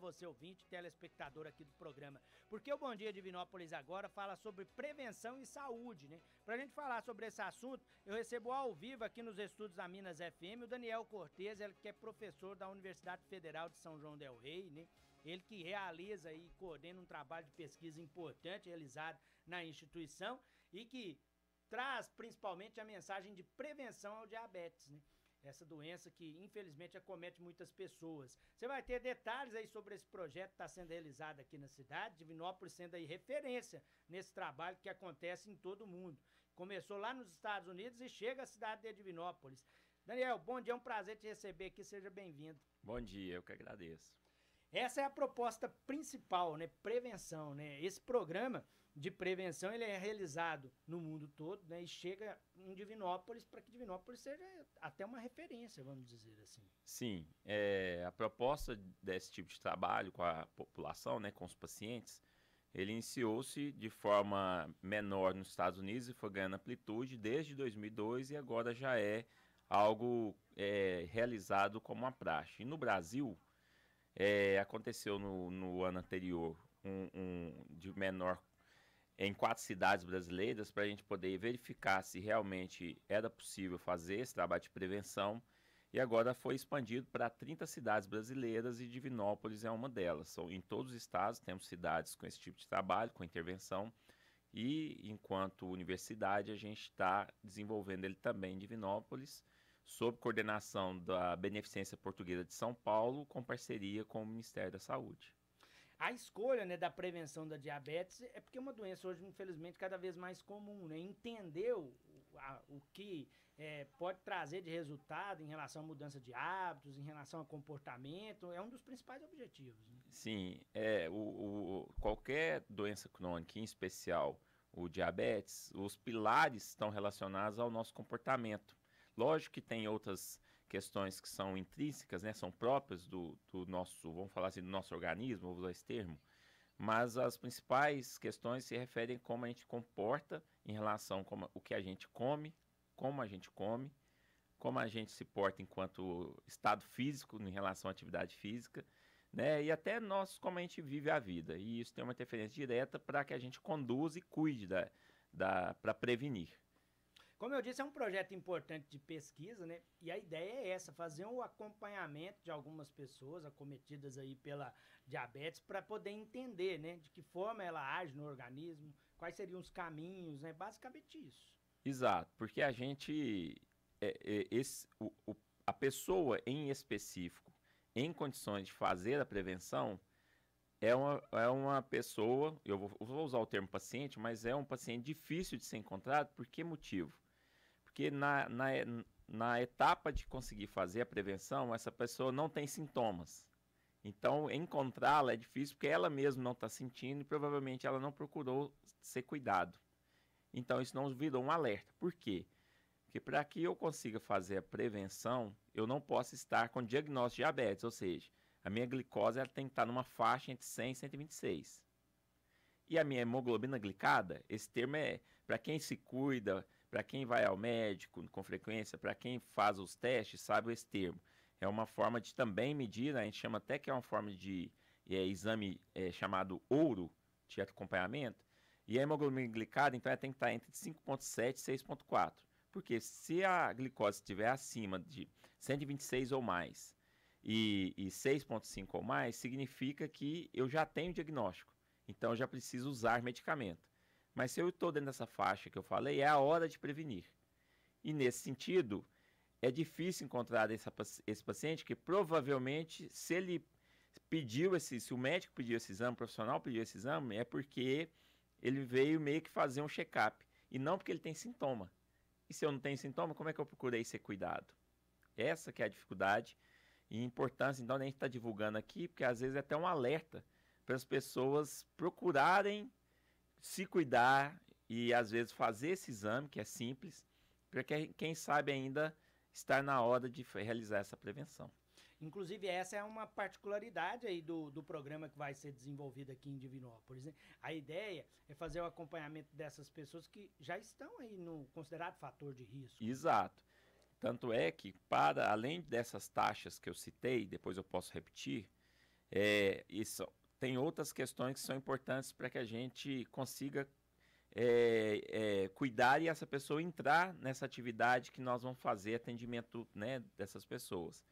você, ouvinte, telespectador aqui do programa. Porque o Bom Dia Divinópolis agora fala sobre prevenção e saúde, né? Pra gente falar sobre esse assunto, eu recebo ao vivo aqui nos estúdios da Minas FM o Daniel Cortez, ele que é professor da Universidade Federal de São João del Rei, né? Ele que realiza e coordena um trabalho de pesquisa importante realizado na instituição e que traz principalmente a mensagem de prevenção ao diabetes, né? Essa doença que infelizmente acomete muitas pessoas. Você vai ter detalhes aí sobre esse projeto que está sendo realizado aqui na cidade, Divinópolis sendo aí referência nesse trabalho que acontece em todo o mundo. Começou lá nos Estados Unidos e chega à cidade de Divinópolis. Daniel, bom dia, é um prazer te receber aqui, seja bem-vindo. Bom dia, eu que agradeço. Essa é a proposta principal, né? Prevenção, né? Esse programa de prevenção ele é realizado no mundo todo, né? E chega em Divinópolis para que Divinópolis seja até uma referência, vamos dizer assim. Sim, a proposta desse tipo de trabalho com a população, né, com os pacientes, ele iniciou-se de forma menor nos Estados Unidos e foi ganhando amplitude desde 2002 e agora já é algo realizado como uma praxe. E no Brasil, aconteceu no ano anterior de menor em 4 cidades brasileiras para a gente poder verificar se realmente era possível fazer esse trabalho de prevenção e agora foi expandido para 30 cidades brasileiras e Divinópolis é uma delas. Em todos os estados temos cidades com esse tipo de trabalho, com intervenção e enquanto universidade a gente está desenvolvendo ele também em Divinópolis, sob coordenação da Beneficência Portuguesa de São Paulo, com parceria com o Ministério da Saúde. A escolha, né, da prevenção da diabetes é porque é uma doença hoje, infelizmente, cada vez mais comum, né? Entender o que pode trazer de resultado em relação à mudança de hábitos, em relação ao comportamento, é um dos principais objetivos. Né? Sim, qualquer doença crônica, em especial o diabetes, os pilares estão relacionados ao nosso comportamento. Lógico que tem outras questões que são intrínsecas, né, são próprias do nosso, vamos falar assim, do nosso organismo, vou usar esse termo, mas as principais questões se referem a como a gente comporta em relação a o que a gente come, como a gente come, como a gente se porta enquanto estado físico em relação à atividade física, né, e até como a gente vive a vida. E isso tem uma interferência direta para que a gente conduza e cuide para prevenir. Como eu disse, é um projeto importante de pesquisa, né? E a ideia é essa, fazer um acompanhamento de algumas pessoas acometidas aí pela diabetes para poder entender, né? De que forma ela age no organismo, quais seriam os caminhos, né? Basicamente isso. Exato, porque a gente, a pessoa em específico, em condições de fazer a prevenção, é uma pessoa, eu vou usar o termo paciente, mas é um paciente difícil de ser encontrado, por que motivo? Porque na etapa de conseguir fazer a prevenção, essa pessoa não tem sintomas. Então, encontrá-la é difícil porque ela mesma não está sentindo e provavelmente ela não procurou ser cuidado. Então, isso não virou um alerta. Por quê? Porque para que eu consiga fazer a prevenção, eu não posso estar com diagnóstico de diabetes, ou seja, a minha glicose ela tem que estar numa faixa entre 100 e 126. E a minha hemoglobina glicada, esse termo é para quem se cuida, para quem vai ao médico com frequência, para quem faz os testes, sabe esse termo. É uma forma de também medir, a gente chama até que é uma forma de exame chamado ouro de acompanhamento. E a hemoglobina glicada, então, ela tem que estar entre 5,7 e 6,4. Porque se a glicose estiver acima de 126 ou mais e 6,5 ou mais, significa que eu já tenho diagnóstico. Então, eu já preciso usar medicamento. Mas se eu estou dentro dessa faixa que eu falei, é a hora de prevenir. E nesse sentido, é difícil encontrar esse paciente que provavelmente, se ele pediu se o médico pediu esse exame, o profissional pediu esse exame, é porque ele veio meio que fazer um check-up. E não porque ele tem sintoma. E se eu não tenho sintoma, como é que eu procurei ser cuidado? Essa que é a dificuldade e a importância, então, a gente está divulgando aqui, porque às vezes é até um alerta para as pessoas procurarem se cuidar e às vezes fazer esse exame, que é simples, para que quem sabe ainda estar na hora de realizar essa prevenção. Inclusive, essa é uma particularidade aí do programa que vai ser desenvolvido aqui em Divinópolis. Né? A ideia é fazer o acompanhamento dessas pessoas que já estão aí no considerado fator de risco. Exato. Tanto é que, além dessas taxas que eu citei, depois eu posso repetir, Isso, tem outras questões que são importantes para que a gente consiga cuidar e essa pessoa entrar nessa atividade que nós vamos fazer atendimento, né, dessas pessoas.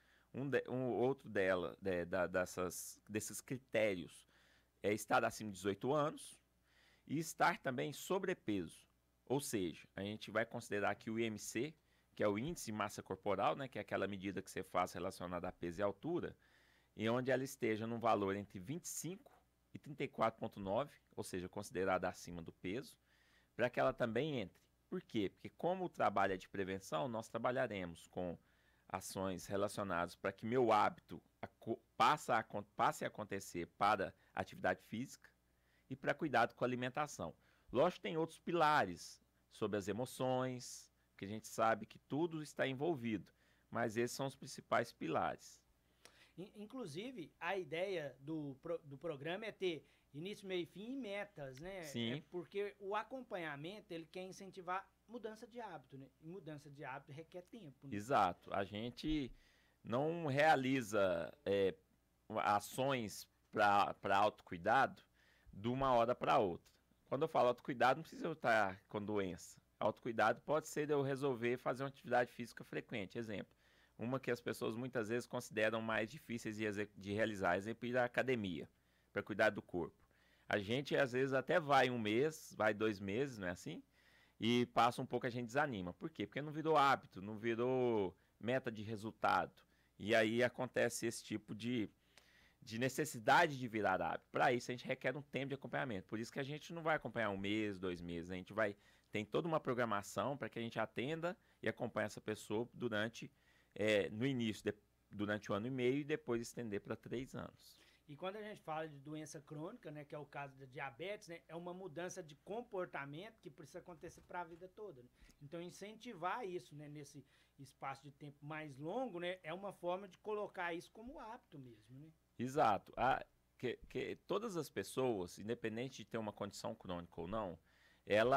Outro desses critérios é estar acima de 18 anos e estar também sobrepeso. Ou seja, a gente vai considerar que o IMC, que é o índice de massa corporal, né, que é aquela medida que você faz relacionada a peso e altura, e onde ela esteja num valor entre 25 e 34,9, ou seja, considerada acima do peso, para que ela também entre. Por quê? Porque como o trabalho é de prevenção, nós trabalharemos com ações relacionadas para que meu hábito passe a acontecer para a atividade física e para cuidado com a alimentação. Lógico que tem outros pilares sobre as emoções, que a gente sabe que tudo está envolvido, mas esses são os principais pilares. Inclusive, a ideia do programa é ter início, meio e fim e metas, né? Sim. Porque o acompanhamento, ele quer incentivar mudança de hábito, né? E mudança de hábito requer tempo, né? Exato. A gente não realiza ações para autocuidado de uma hora para outra. Quando eu falo autocuidado, não precisa eu estar com doença. Autocuidado pode ser eu resolver fazer uma atividade física frequente. Exemplo, uma que as pessoas muitas vezes consideram mais difíceis de realizar, exemplo, ir à academia, para cuidar do corpo. A gente, às vezes, até vai 1 mês, vai 2 meses, não é assim? E passa um pouco, a gente desanima. Por quê? Porque não virou hábito, não virou meta de resultado. E aí acontece esse tipo de necessidade de virar hábito. Para isso, a gente requer um tempo de acompanhamento. Por isso que a gente não vai acompanhar 1 mês, 2 meses. A gente tem toda uma programação para que a gente atenda e acompanhe essa pessoa no início, durante 1 ano e meio e depois estender para 3 anos. E quando a gente fala de doença crônica, né, que é o caso da diabetes, né, é uma mudança de comportamento que precisa acontecer para a vida toda, né? Então, incentivar isso, né, nesse espaço de tempo mais longo, né, é uma forma de colocar isso como hábito mesmo, né? Exato. Todas as pessoas, independente de ter uma condição crônica ou não,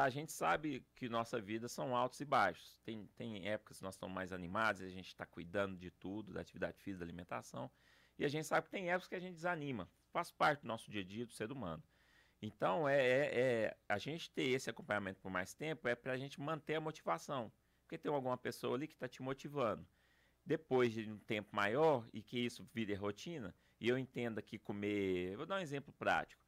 a gente sabe que nossa vida são altos e baixos. Tem épocas que nós estamos mais animados, a gente está cuidando de tudo, da atividade física, da alimentação. E a gente sabe que tem épocas que a gente desanima. Faz parte do nosso dia a dia do ser humano. Então, a gente ter esse acompanhamento por mais tempo é para a gente manter a motivação. Porque tem alguma pessoa ali que está te motivando. Depois de um tempo maior e que isso vire rotina, e eu entenda que comer... Vou dar um exemplo prático.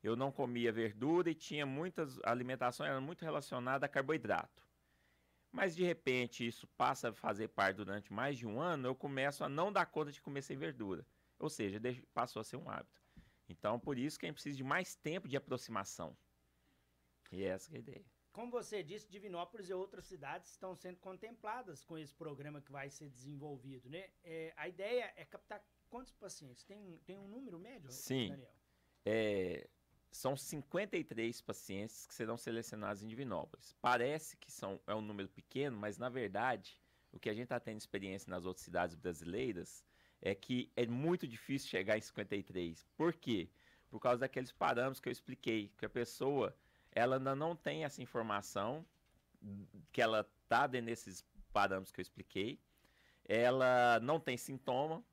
Eu não comia verdura e tinha muitas alimentações, era muito relacionada a carboidrato. Mas de repente isso passa a fazer parte durante mais de 1 ano, eu começo a não dar conta de comer sem verdura. Ou seja, passou a ser um hábito. Então, por isso que a gente precisa de mais tempo de aproximação. E essa é a ideia. Como você disse, Divinópolis e outras cidades estão sendo contempladas com esse programa que vai ser desenvolvido, né? A ideia é captar quantos pacientes? Tem um número médio, Sim. Daniel? São 53 pacientes que serão selecionados em Divinópolis. Parece que é um número pequeno, mas na verdade, o que a gente está tendo experiência nas outras cidades brasileiras é que é muito difícil chegar em 53. Por quê? Por causa daqueles parâmetros que eu expliquei, que a pessoa ela ainda não tem essa informação, que ela está dentro desses parâmetros que eu expliquei, ela não tem sintoma.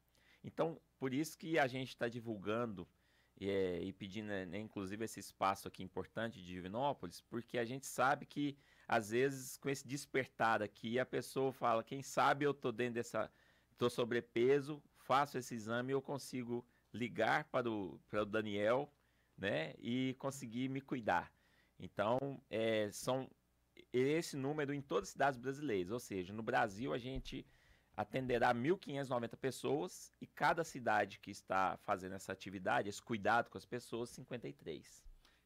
Então, por isso que a gente está divulgando e pedindo, né, inclusive, esse espaço aqui importante de Divinópolis, porque a gente sabe que, às vezes, com esse despertar aqui, a pessoa fala, quem sabe eu tô sobrepeso, faço esse exame e eu consigo ligar para o Daniel, né, e conseguir me cuidar. Então, são esse número em todas as cidades brasileiras, ou seja, no Brasil a gente atenderá 1.590 pessoas e cada cidade que está fazendo essa atividade, esse cuidado com as pessoas, 53.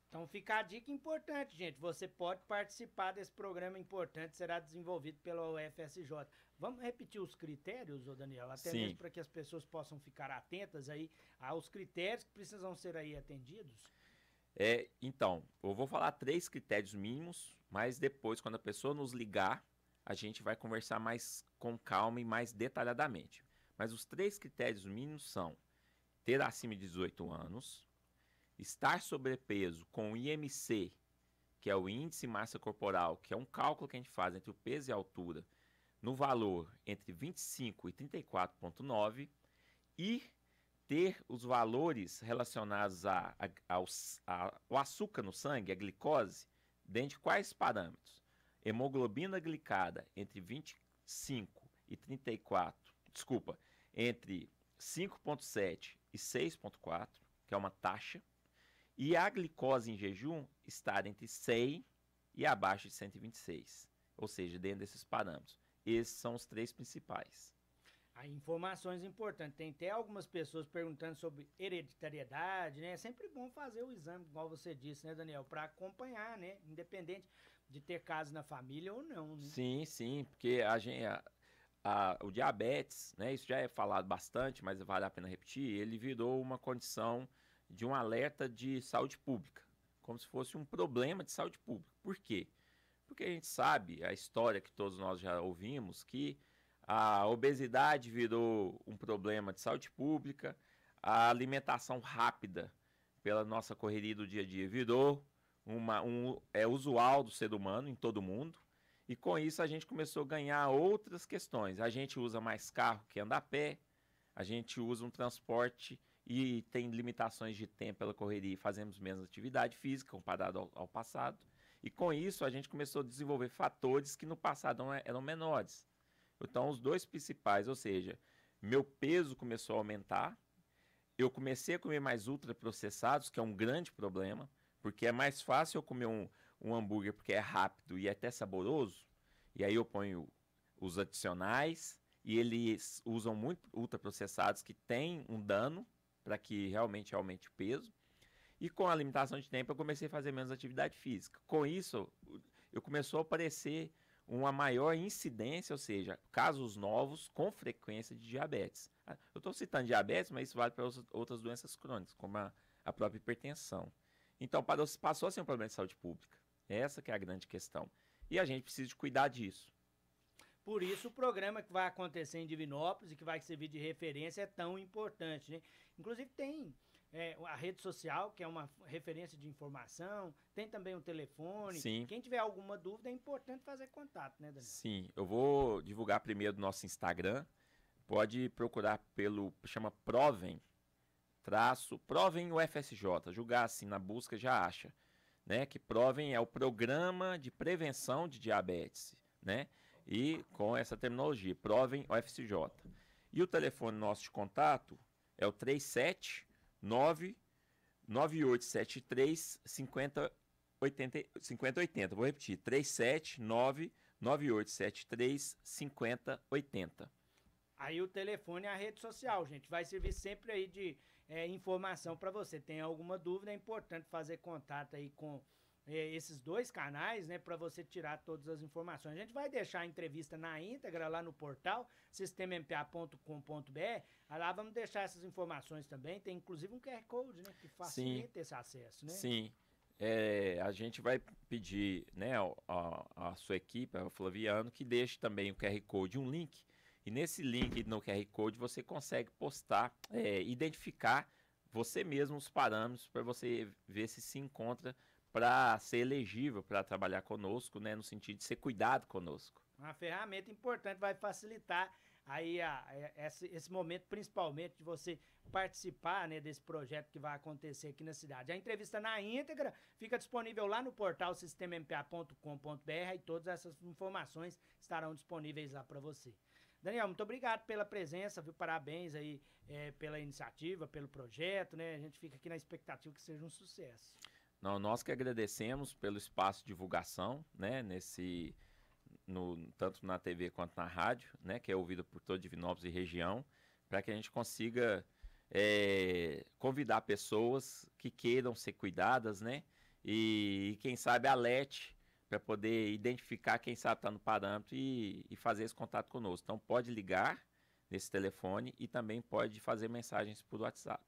Então fica a dica importante, gente. Você pode participar desse programa importante, será desenvolvido pela UFSJ. Vamos repetir os critérios, ô Daniel? Até Sim. mesmo para que as pessoas possam ficar atentas aí aos critérios que precisam ser aí atendidos. Então, eu vou falar 3 critérios mínimos, mas depois, quando a pessoa nos ligar, a gente vai conversar mais com calma e mais detalhadamente. Mas os 3 critérios mínimos são ter acima de 18 anos, estar sobrepeso com IMC, que é o índice massa corporal, que é um cálculo que a gente faz entre o peso e a altura, no valor entre 25 e 34,9, e ter os valores relacionados ao açúcar no sangue, a glicose, dentro de quais parâmetros? Hemoglobina glicada entre 25 e 34, desculpa, entre 5,7 e 6,4, que é uma taxa, e a glicose em jejum estar entre 100 e abaixo de 126, ou seja, dentro desses parâmetros. Esses são os 3 principais. Aí, informações importantes. Tem até algumas pessoas perguntando sobre hereditariedade, né? É sempre bom fazer o exame, igual você disse, né, Daniel? Para acompanhar, né? Independente de ter caso na família ou não, né? Sim, sim, porque o diabetes, né? Isso já é falado bastante, mas vale a pena repetir. Ele virou uma condição de um alerta de saúde pública, como se fosse um problema de saúde pública. Por quê? Porque a gente sabe, a história que todos nós já ouvimos, que a obesidade virou um problema de saúde pública, a alimentação rápida pela nossa correria do dia a dia virou usual do ser humano em todo mundo, e com isso a gente começou a ganhar outras questões. A gente usa mais carro que anda a pé, a gente usa um transporte e tem limitações de tempo pela correria e fazemos menos atividade física comparado ao passado, e com isso a gente começou a desenvolver fatores que no passado eram menores. Então, os 2 principais, ou seja, meu peso começou a aumentar, eu comecei a comer mais ultraprocessados, que é um grande problema, porque é mais fácil eu comer um hambúrguer porque é rápido e até saboroso, e aí eu ponho os adicionais, e eles usam muito ultraprocessados que têm um dano para que realmente aumente o peso, e com a limitação de tempo eu comecei a fazer menos atividade física. Com isso, eu começou a aparecer uma maior incidência, ou seja, casos novos com frequência de diabetes. Eu estou citando diabetes, mas isso vale para outras doenças crônicas, como a própria hipertensão. Então, passou a ser um problema de saúde pública. Essa que é a grande questão. E a gente precisa de cuidar disso. Por isso, o programa que vai acontecer em Divinópolis e que vai servir de referência é tão importante, né? Inclusive, tem a rede social, que é uma referência de informação, tem também um telefone. Sim. Quem tiver alguma dúvida, é importante fazer contato, né, Daniel? Sim, eu vou divulgar primeiro do nosso Instagram. Pode procurar chama Provem UFSJ, jogar assim na busca já acha, né? Que Provem é o Programa de Prevenção de Diabetes, né? E com essa terminologia, Provem UFSJ. E o telefone nosso de contato é o 379-9873 5080. Vou repetir, 379-9873 5080. Aí o telefone é a rede social, gente. Vai servir sempre aí de informação para você. Tem alguma dúvida, é importante fazer contato aí com esses 2 canais, né, para você tirar todas as informações. A gente vai deixar a entrevista na íntegra lá no portal sistemampa.com.br. Lá vamos deixar essas informações também. Tem inclusive um QR Code, né, que facilita esse acesso, né? Sim. A gente vai pedir, né, a sua equipe, ao Flaviano, que deixe também o QR Code, um link. E nesse link no QR Code você consegue postar, identificar você mesmo os parâmetros para você ver se encontra para ser elegível para trabalhar conosco, né, no sentido de ser cuidado conosco. Uma ferramenta importante, vai facilitar aí esse momento, principalmente de você participar, né, desse projeto que vai acontecer aqui na cidade. A entrevista na íntegra fica disponível lá no portal sistemampa.com.br e todas essas informações estarão disponíveis lá para você. Daniel, muito obrigado pela presença, viu? Parabéns aí pela iniciativa, pelo projeto, né? A gente fica aqui na expectativa que seja um sucesso. Não, nós que agradecemos pelo espaço de divulgação, né, tanto na TV quanto na rádio, né, que é ouvido por todo Divinópolis e região, para que a gente consiga convidar pessoas que queiram ser cuidadas, né, e quem sabe alerte para poder identificar quem sabe está no parâmetro e fazer esse contato conosco. Então pode ligar nesse telefone e também pode fazer mensagens por WhatsApp.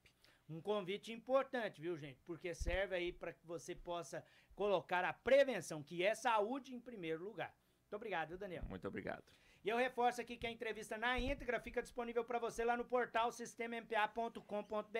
Um convite importante, viu, gente? Porque serve aí para que você possa colocar a prevenção, que é saúde em primeiro lugar. Muito obrigado, viu, Daniel? Muito obrigado. E eu reforço aqui que a entrevista na íntegra fica disponível para você lá no portal sistemampa.com.br.